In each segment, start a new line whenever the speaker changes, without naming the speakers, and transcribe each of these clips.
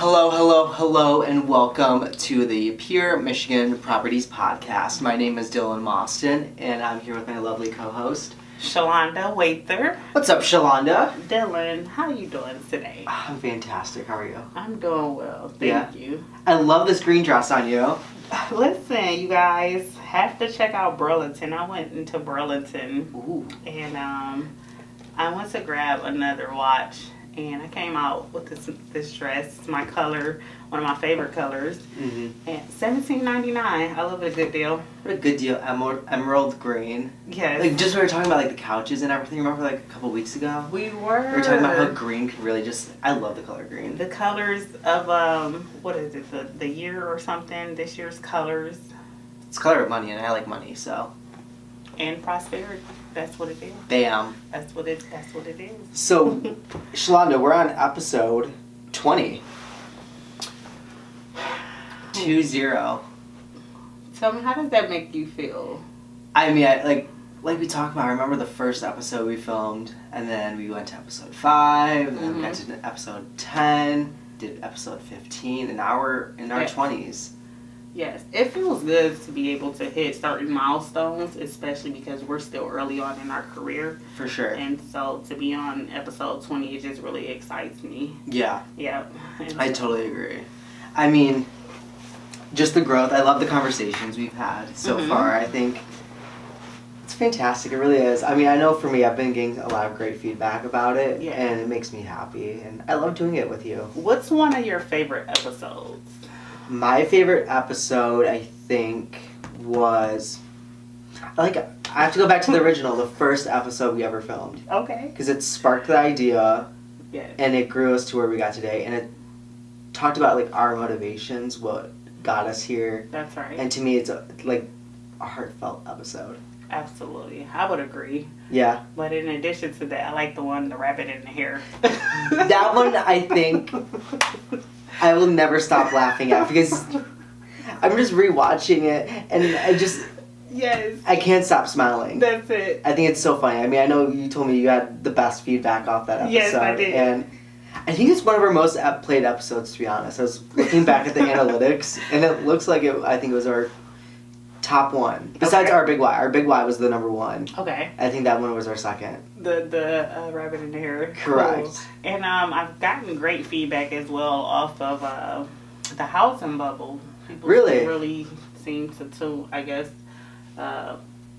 Hello, hello, hello, and welcome to the Pure Michigan Properties Podcast. My name is Dylan Mostyn, and I'm here with my lovely co-host,
Shalaunda, Wather.
What's up, Shalaunda?
Dylan, how are you doing today?
I'm fantastic. How are you?
I'm doing well, thank you.
I love this green dress on you.
Listen, you guys have to check out Burlington. I went into Burlington.
Ooh.
And I went to grab another watch. And I came out with this dress. It's my color, one of my favorite colors.
Mm-hmm.
And $17.99. I love it, a good deal.
What a good deal. Emerald green.
Yes.
Like, just we were talking about, like, the couches and everything. Remember, like, a couple weeks ago?
We were.
We were talking about how green could really just... I love the color green.
The colors of, what is it, the year or something? This year's colors.
It's color of money, and I like money, so...
And prosperity. That's what it is.
Bam.
That's what it is.
So, Shalaunda, we're on episode 20. 20.
Tell me, how does that make you feel?
I mean, like we talked about, I remember the first episode we filmed, and then we went to episode 5, and then we got to episode 10, did episode 15, and now we're in our 20s.
Yes, it feels good to be able to hit certain milestones, especially because we're still early on in our career.
For sure.
And so to be on episode 20, it just really excites me.
Yeah.
Yeah.
I totally agree. I mean, just the growth. I love the conversations we've had so far. I think it's fantastic. It really is. I mean, I know for me, I've been getting a lot of great feedback about it, and it makes me happy. And I love doing it with you. What's
one of your favorite episodes?
My favorite episode, I think, was... I have to go back to the original, the first episode we ever filmed.
Okay.
Because it sparked the idea,
yes,
and it grew us to where we got today. And it talked about, like, our motivations, what got us here.
That's right.
And to me, it's, like, a heartfult episode.
Absolutely. I would agree.
Yeah.
But in addition to that, I like the rabbit in the hair.
That one, I think... I will never stop laughing at because I'm just rewatching it and I just I can't stop smiling.
That's it.
I think it's so funny. I mean, I know you told me you had the best feedback off that episode.
Yes, I did.
And I think it's one of our most played episodes, to be honest. I was looking back at the analytics and it looks like I think it was our top one. Besides our Big Y. Our Big Y was the number one. Okay. I think that one was our second.
The rabbit in the hair.
Correct.
Cool. And I've gotten great feedback as well off of the housing bubble. People really seem to I guess,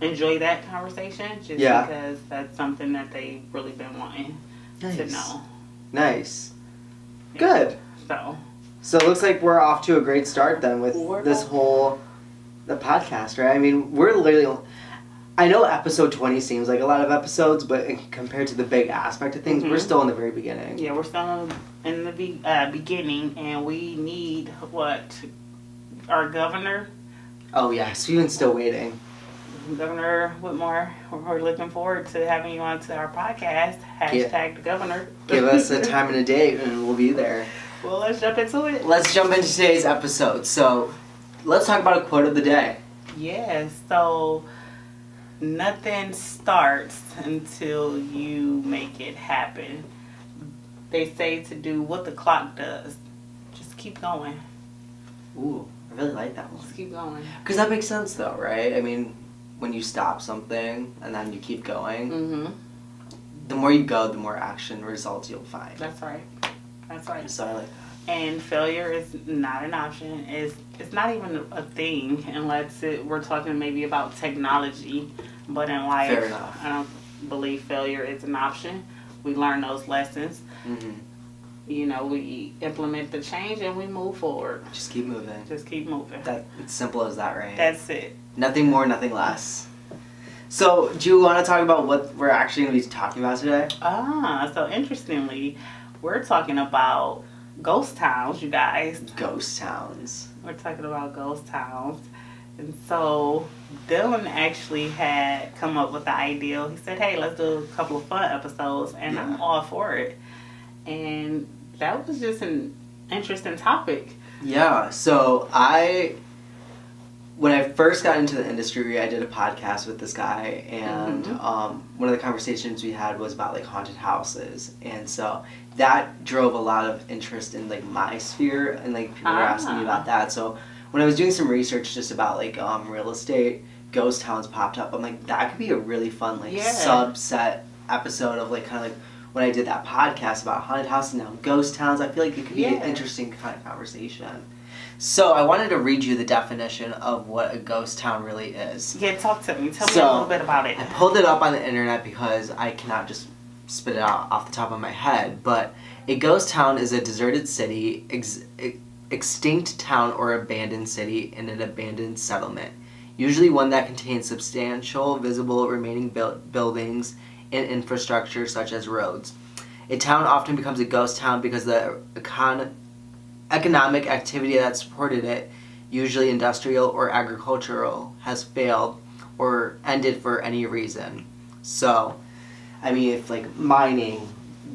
enjoy that conversation just because that's something that they've really been wanting to know.
Nice.
Yeah.
Good. So it looks like we're off to a great start then with this whole... the podcast, right? I mean, we're literally... I know episode 20 seems like a lot of episodes, but compared to the big aspect of things, we're still in the very beginning.
Yeah, we're still in the beginning, and we need, our governor?
Oh, yes. We've been still waiting.
Governor Whitmore, we're looking forward to having you on to our podcast. Hashtag the governor.
Give us a time and a date, and we'll be there.
Well, let's jump into it.
Let's jump into today's episode. So... let's talk about a quote of the day.
Yes, so nothing starts until you make it happen. They say to do what the clock does. Just keep going.
Ooh, I really like that one.
Just keep going.
Because that makes sense though, right? I mean, when you stop something and then you keep going, the more you go, the more action results you'll find.
That's right.
So I like that.
And failure is not an option. It's not even a thing unless we're talking maybe about technology. But in life,
fair enough.
I don't believe failure is an option. We learn those lessons. You know, we implement the change and we move forward.
Just keep moving. It's simple as that, right?
That's it.
Nothing more, nothing less. So, do you want to talk about what we're actually going to be talking about today?
So interestingly, we're talking about ghost towns, you guys.
Ghost towns.
We're talking about ghost towns. And so Dylan actually had come up with the idea. He said, hey, let's do a couple of fun episodes. And I'm all for it. And that was just an interesting topic.
Yeah. So when I first got into the industry, I did a podcast with this guy, and one of the conversations we had was about like haunted houses, and so that drove a lot of interest in like my sphere, and like people were asking me about that. So when I was doing some research just about like real estate, ghost towns popped up. I'm like, that could be a really fun like subset episode of like kind of like when I did that podcast about haunted houses and now ghost towns. I feel like it could be an interesting kind of conversation. So I wanted to read you the definition of what a ghost town really is.
Yeah, talk to me. Tell me a little bit about it.
I pulled it up on the internet because I cannot just spit it out off the top of my head. But a ghost town is a deserted city, extinct town or abandoned city in an abandoned settlement. Usually one that contains substantial, visible remaining buildings and infrastructure such as roads. A town often becomes a ghost town because the economic activity that supported it, usually industrial or agricultural, has failed or ended for any reason. So, I mean, if like mining,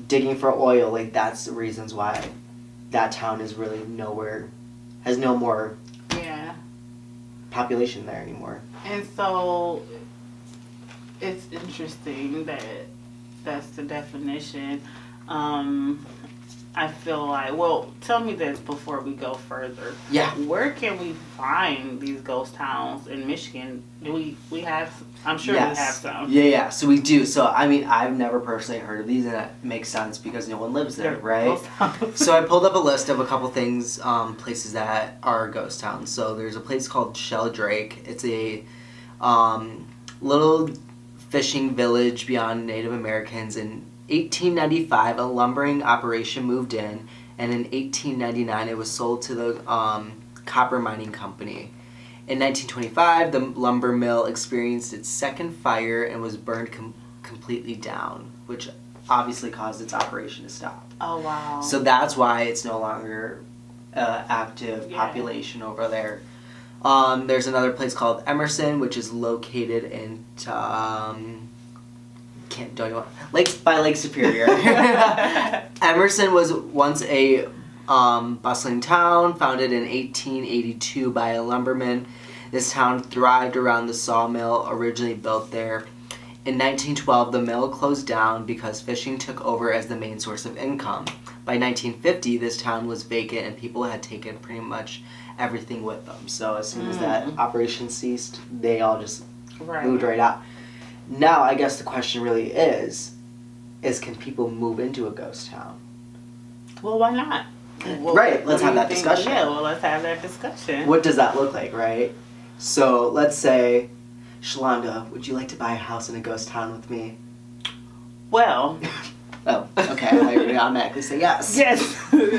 digging for oil, like that's the reasons why that town is really nowhere, has no more population there anymore.
And so, it's interesting that that's the definition. I feel like, well, tell me this before we go further.
Yeah.
Where can we find these ghost towns in Michigan? Do we have, I'm sure we have some.
Yeah, so we do. So, I mean, I've never personally heard of these, and that makes sense because no one lives there, right? So I pulled up a list of a couple things, places that are ghost towns. So there's a place called Sheldrake. It's a little fishing village beyond Native Americans. In 1895, a lumbering operation moved in, and in 1899, it was sold to the copper mining company. In 1925, the lumber mill experienced its second fire and was burned completely down, which obviously caused its operation to stop.
Oh, wow.
So that's why it's no longer active population over there. There's another place called Emerson, which is located in by Lake Superior. Emerson was once a bustling town, founded in 1882 by a lumberman. This town thrived around the sawmill originally built there. In 1912, the mill closed down because fishing took over as the main source of income. By 1950, this town was vacant and people had taken pretty much everything with them. So as soon as that operation ceased, they all just moved right out. Now, I guess the question really is can people move into a ghost town?
Well, why not? Well,
right, let's have that discussion.
Yeah, well, let's have that discussion.
What does that look like, right? So, let's say, Shalaunda, would you like to buy a house in a ghost town with me?
Well.
Oh, okay. I automatically say yes.
Yes.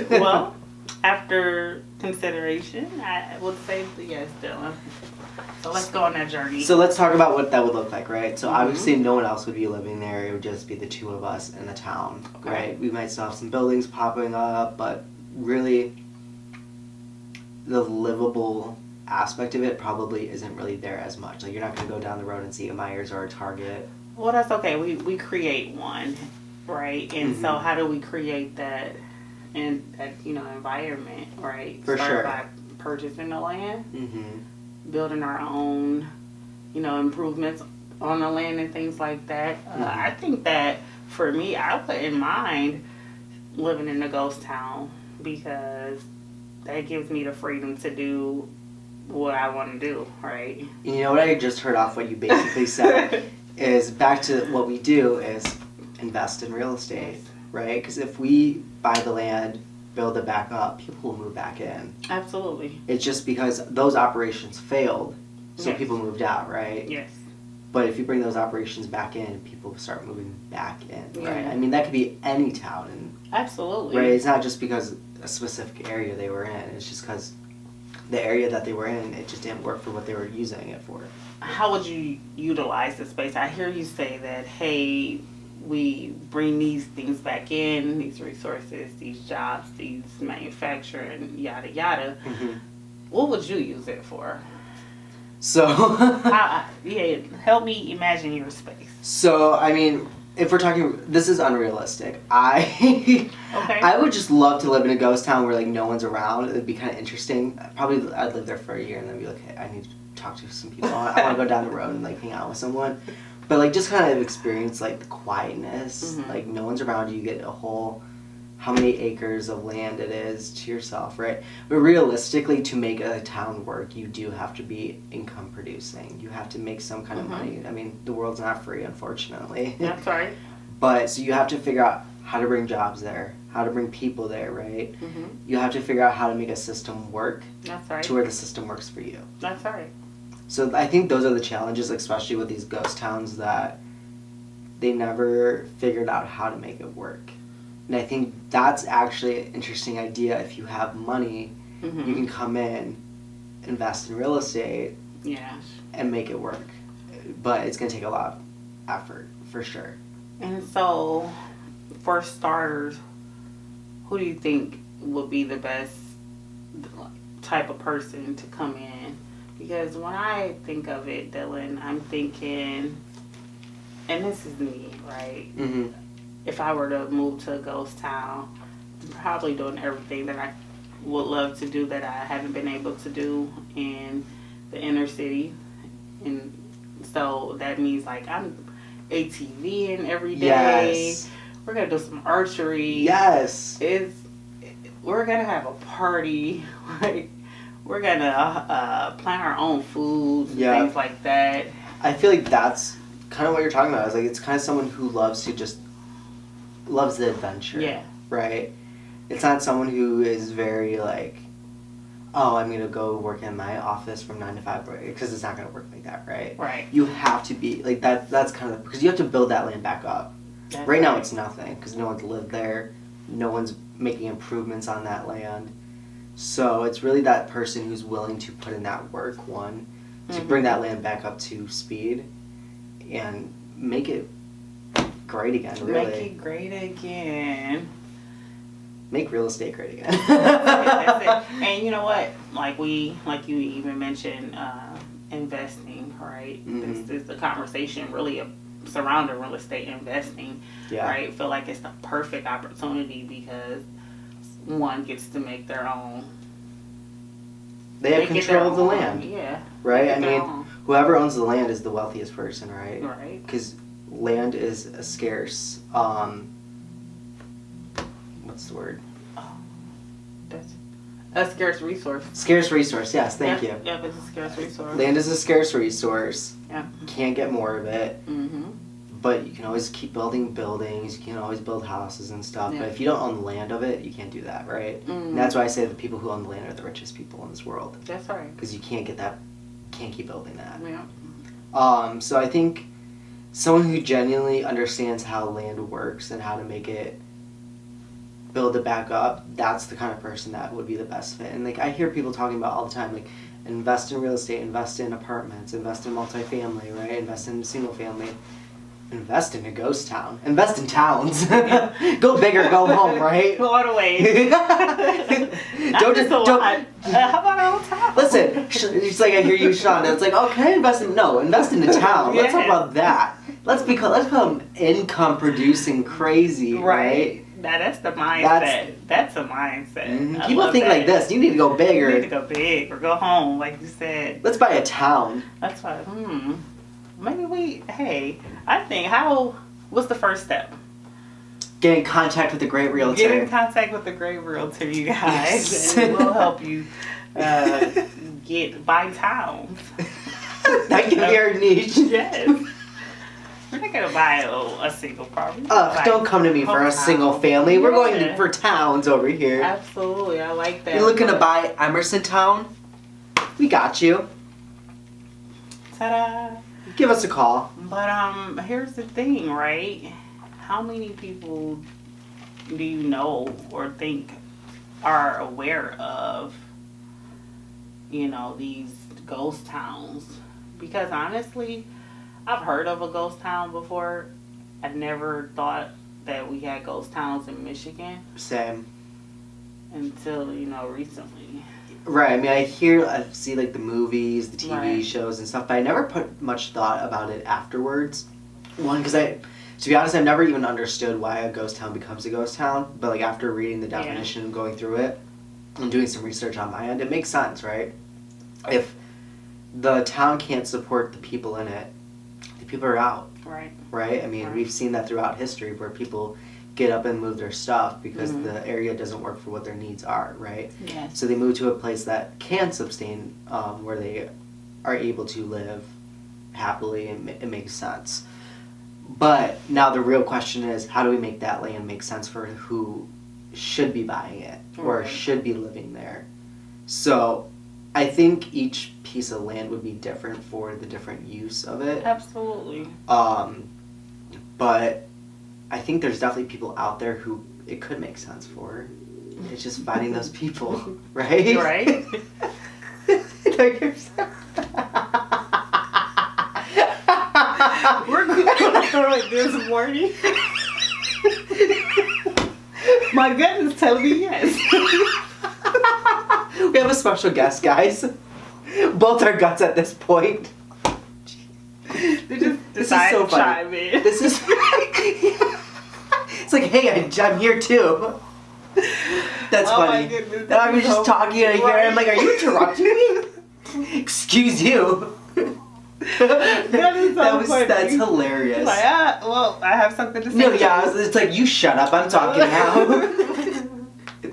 Well, after consideration, I would say yes, Dylan. So let's go on that journey.
So let's talk about what that would look like, right? So obviously no one else would be living there. It would just be the two of us in the town, right? We might still have some buildings popping up, but really the livable aspect of it probably isn't really there as much. Like you're not going to go down the road and see a Myers or a Target.
Well, that's okay. We create one, right? And so how do we create that in that environment, right?
For sure.
By purchasing the land. Building our own, improvements on the land and things like that. I think that for me, I wouldn't mind living in a ghost town because that gives me the freedom to do what I want to do, right?
You know what I just heard off what you basically said is back to what we do is invest in real estate, right? Because if we buy the land, build it back up, people will move back in.
Absolutely.
It's just because those operations failed, so people moved out, right?
Yes.
But if you bring those operations back in, people start moving back in, right? I mean, that could be any town.
Absolutely.
Right? It's not just because a specific area they were in. It's just because the area that they were in, it just didn't work for what they were using it for.
How would you utilize the space? I hear you say that, hey, we bring these things back in, these resources, these jobs, these manufacturing, yada yada. What would you use it for?
So,
help me imagine your space.
So, I mean, if we're talking, this is unrealistic. I would just love to live in a ghost town where like no one's around. It'd be kind of interesting. Probably I'd live there for a year and then be like, hey, I need to talk to some people. I want to go down the road and like hang out with someone. But like just kind of experience like the quietness.
Mm-hmm.
Like no one's around you. You get a whole how many acres of land it is to yourself, right? But realistically, to make a town work, you do have to be income producing. You have to make some kind of money. I mean, the world's not free, unfortunately.
That's right.
But so you have to figure out how to bring jobs there, how to bring people there, right?
Mm-hmm.
You have to figure out how to make a system work.
That's right.
To where the system works for you.
That's right.
So I think those are the challenges, especially with these ghost towns, that they never figured out how to make it work. And I think that's actually an interesting idea. If you have money, you can come in, invest in real estate, and make it work. But it's going to take a lot of effort, for sure.
And so, for starters, who do you think would be the best type of person to come in? Because when I think of it, Dylan, I'm thinking, and this is me, right?
Mm-hmm.
If I were to move to a ghost town, I'm probably doing everything that I would love to do that I haven't been able to do in the inner city. And so that means like I'm ATVing every day.
Yes.
We're going to do some archery.
Yes.
We're going to have a party. Like, we're going to plan our own foods and things like that.
I feel like that's kind of what you're talking about. It's like it's kind of someone who loves the adventure.
Yeah.
Right? It's not someone who is very like, oh, I'm going to go work in my office from 9 to 5, because it's not going to work like that, right?
Right.
You have to be, like, that's kind of, because you have to build that land back up. Right now it's nothing, because no one's lived there. No one's making improvements on that land. So it's really that person who's willing to put in that work, to bring that land back up to speed and make it great again, really.
Make it great again.
Make real estate great again.
That's it. And you know what? Like you even mentioned, investing, right?
Mm-hmm.
This is the conversation really surrounding real estate investing, right? Feel like it's the perfect opportunity because one gets to make their own.
They have control of the land.
Yeah.
Right? I mean, whoever owns the land is the wealthiest person, right?
Right.
Because land is a scarce, what's the word?
That's a scarce resource.
Scarce resource, yes, thank you.
Yep, it's a scarce resource.
Land is a scarce resource.
Yeah.
Can't get more of it.
Mm-hmm.
But you can always keep building buildings, you can always build houses and stuff.
Yeah.
But if you don't own the land of it, you can't do that, right?
Mm-hmm.
And that's why I say the people who own the land are the richest people in this world.
That's right.
Because you can't get that, can't keep building that.
Yeah.
So I think someone who genuinely understands how land works and how to make it, build it back up, that's the kind of person that would be the best fit. And like I hear people talking about all the time, like invest in real estate, invest in apartments, invest in multifamily, right? Invest in single family. Invest in a ghost town. Invest in towns. Go big or go home, right?
Go all the way. How about all town?
Listen, it's like I hear you, Shalaunda. It's like, okay, invest in a town. Let's talk about that. Let's become income producing crazy, right?
Now that's the mindset. That's a mindset.
Mm-hmm. People think like this. You need to go big,
You need to go big or go home, like you said.
Let's buy a town.
That's why. Maybe I think what's the first step?
Get in contact with a great realtor.
Get in contact with a great realtor, you guys, and we'll help you buy towns.
That can be our niche.
Yes. We're not gonna buy a single property.
Don't come to me for a single family. We're going for towns over here.
Absolutely, I like that.
You're looking to buy Emerson Town? We got you.
Ta-da!
Give us a call.
But here's the thing, right? How many people do you know or think are aware of, these ghost towns? Because honestly, I've heard of a ghost town before. I never thought that we had ghost towns in Michigan.
Same.
Until, recently.
Right, I mean, I see like the movies, the TV shows and stuff, but I never put much thought about it afterwards. One, because to be honest, I've never even understood why a ghost town becomes a ghost town, but like after reading the definition and going through it and doing some research on my end, it makes sense, right? If the town can't support the people in it, the people are out. Right? I mean, we've seen that throughout history where people get up and move their stuff because the area doesn't work for what their needs are, right?
Yes.
So they move to a place that can sustain, where they are able to live happily and it makes sense. But now the real question is, how do we make that land make sense for who should be buying it or should be living there? So I think each piece of land would be different for the different use of it.
Absolutely.
But I think there's definitely people out there who it could make sense for. It's just finding those people, right?
Right. We're going through it this morning. My gut is telling me yes.
We have a special guest, guys. Both our guts at this point.
They just decide to chime in.
This is... It's like, hey, I'm here too. That's funny.
My goodness,
I was just talking and I'm like, are you interrupting me? Excuse you.
That is so funny.
That's hilarious.
Like, well, I have something to say.
No, yeah, it's like, you shut up, I'm talking now.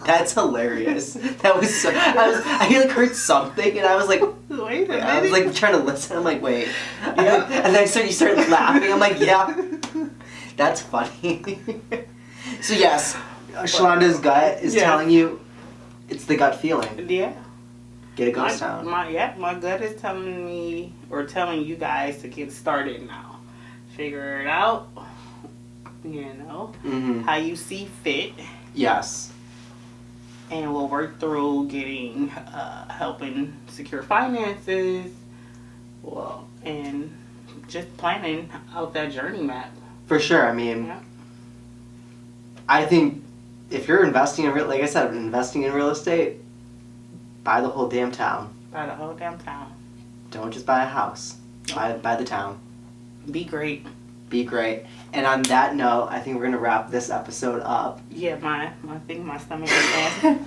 That's hilarious. That was so, I like heard something and I was like,
wait a minute.
I was like trying to listen. I'm like, wait. Yep. And then you started laughing. I'm like, yeah. That's funny. So yes, Shalaunda's gut is telling you it's the gut feeling.
Yeah.
Get a ghost town.
My gut is telling me, or telling you guys to get started now. Figure it out, how you see fit.
Yes.
And we'll work through getting, helping secure finances, and just planning out that journey map.
For sure. I mean, I think if you're investing in like I said, investing in real estate, buy the whole damn town.
Buy the whole damn town.
Don't just buy a house. Buy the town.
Be great.
Be great. And on that note, I think we're gonna wrap this episode up.
Yeah, my stomach is bad.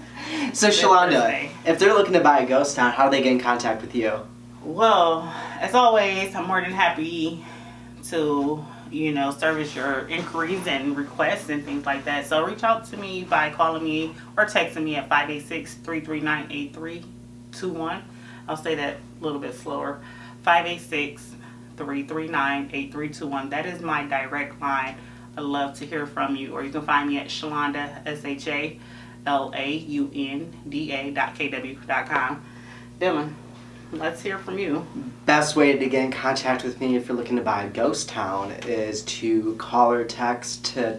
So Shalaunda, if they're looking to buy a ghost town, how do they get in contact with you?
Well, as always, I'm more than happy to, service your inquiries and requests and things like that. So reach out to me by calling me or texting me at 586-339-8321. I'll say that a little bit slower. 586-339-8321. That is my direct line. I'd love to hear from you. Or you can find me at Shalaunda, SHALAUNDA.KW.com. Dylan, let's hear from you.
Best way to get in contact with me if you're looking to buy a ghost town is to call or text to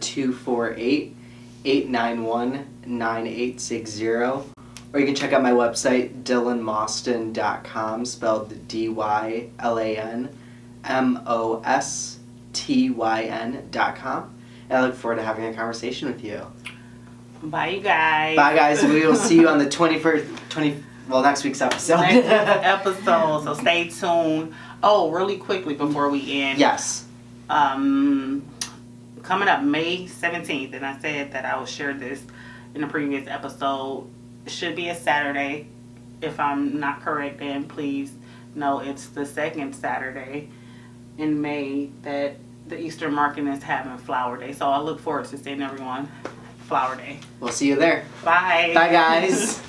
248-891-9860. Or you can check out my website, dylanmostyn.com, spelled DYLANMOSTYN.com. And I look forward to having a conversation with you.
Bye, you guys.
Bye, guys. We will see you on the next week's episode.
Next week's episode, so stay tuned. Oh, really quickly before we end.
Yes.
Coming up May 17th, and I said that I would share this in a previous episode. It should be a Saturday. If I'm not correct, then please know it's the second Saturday in May that the Eastern Market is having Flower Day. So I look forward to seeing everyone Flower Day.
We'll see you there.
Bye.
Bye, guys.